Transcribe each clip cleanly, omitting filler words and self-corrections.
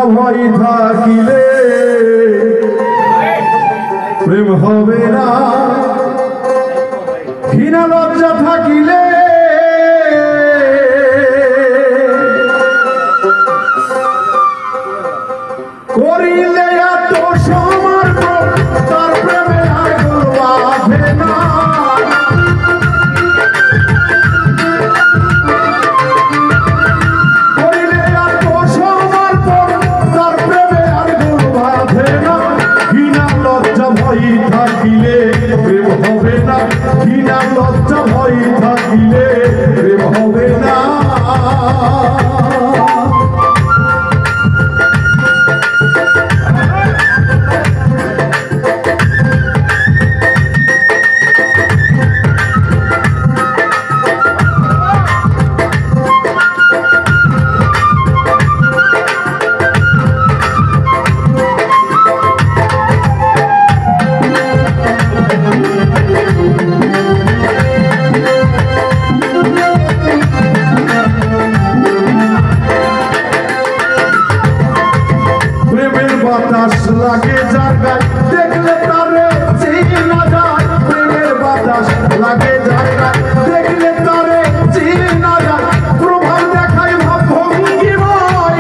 লজ্জা ভয় থাকিলে প্রেম হবে না, ঘৃণা লজ্জা থাকিলে করিলে এত সমর্পণ তার প্রেমে আগুন বাঁধে না। করিলে এত সমর্পণ তার প্রেমে আগুন বাঁধে না। ঘৃণা লজ্জা ভয় থাকিলে প্রেম হবে না, ঘৃণা লজ্জা ভয় থাকিলে প্রেম হবে না। বাতাস লাগে জায়গায় দেখলে তারে চেনা যায়, প্রেমের বাতাস লাগে জায়গায় দেখলে তারে চেনা যায়। প্রভাব দেখায় ভাব ভঙ্গিময়,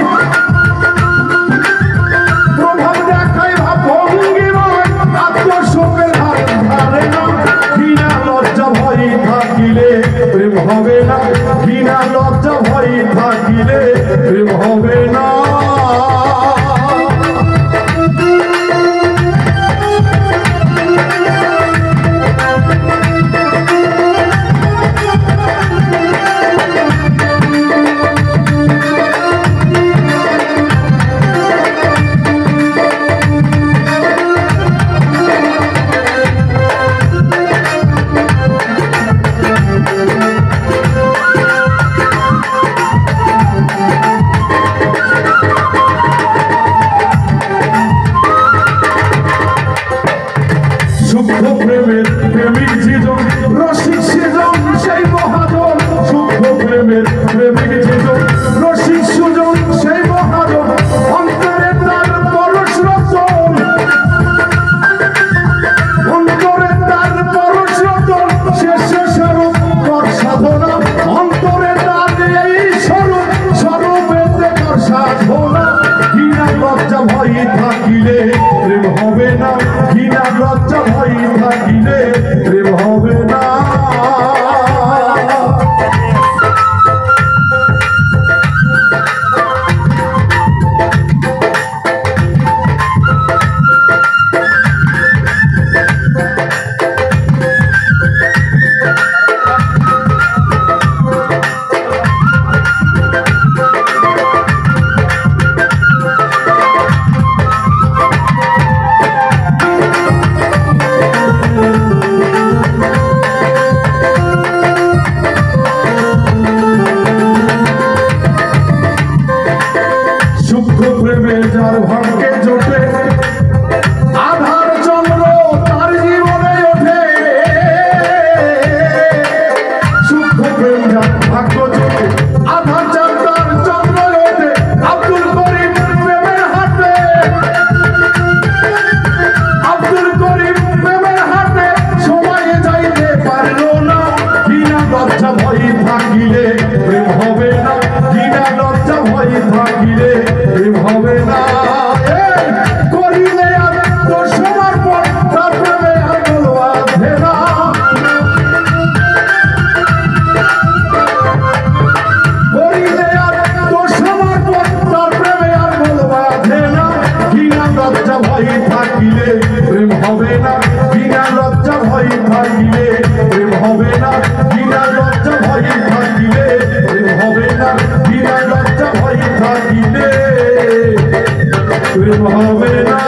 প্রভাব দেখায় ভাব ভঙ্গিময়, আত্মশোকের হাত ধারে না। ঘৃণা লজ্জা ভয় থাকিলে প্রেম হবে না, ঘৃণা লজ্জা ভয় থাকিলে প্রেম হবে না। সূক্ষ্ম প্রেমের প্রেমিক যেজন রসিক সেজন সেই মহাজন, সূক্ষ্ম প্রেমের প্রেমিক যেজন রসিক সুজন সেই মহাজন। অন্তরে তার পরশ রতন, অন্তরে তার পরশ রতন, শেষে স্বরূপ কর সাধনা। অন্তরে তার এই স্বরূপ, স্বরূপেতে কর সাধনা। ঘৃণা লজ্জা ভয় থাকিলে প্রেম হবে না, ঘৃণা লজ্জা ভয় থাকিলে প্রেম হবে না। প্রেমে যার ভাগ্যে জোটে আধার চন্দ্র তার জীবনে ওঠে, সূক্ষ্ম প্রেম যার ভাগ্য জোটে আধার চাঁদ তার চন্দ্র ওঠে। আব্দুল করিম প্রেমের হাতে, আব্দুল করিম প্রেমের হাতে সময়ে যাইতে পারল না। ঘৃণা লজ্জা ভয় থাকিলে প্রেম হবে না, ঘৃণা লজ্জা ভয় থাকিলে প্রেম হবে না। করিলে আত্মসমর্পণ তার প্রেমে আগুন বাঁধে না। করিলে আত্মসমর্পণ তার প্রেমে আগুন বাঁধে না। ঘৃণা লজ্জা ভয় থাকিলে প্রেম হবে না, ঘৃণা লজ্জা ভয় থাকিলে প্রেম হবে না, ঘৃণা লজ্জা ভয় থাকিলে প্রেম হবে না, ঘৃণা লজ্জা ভয় থাকিলে প্রেম হবে না।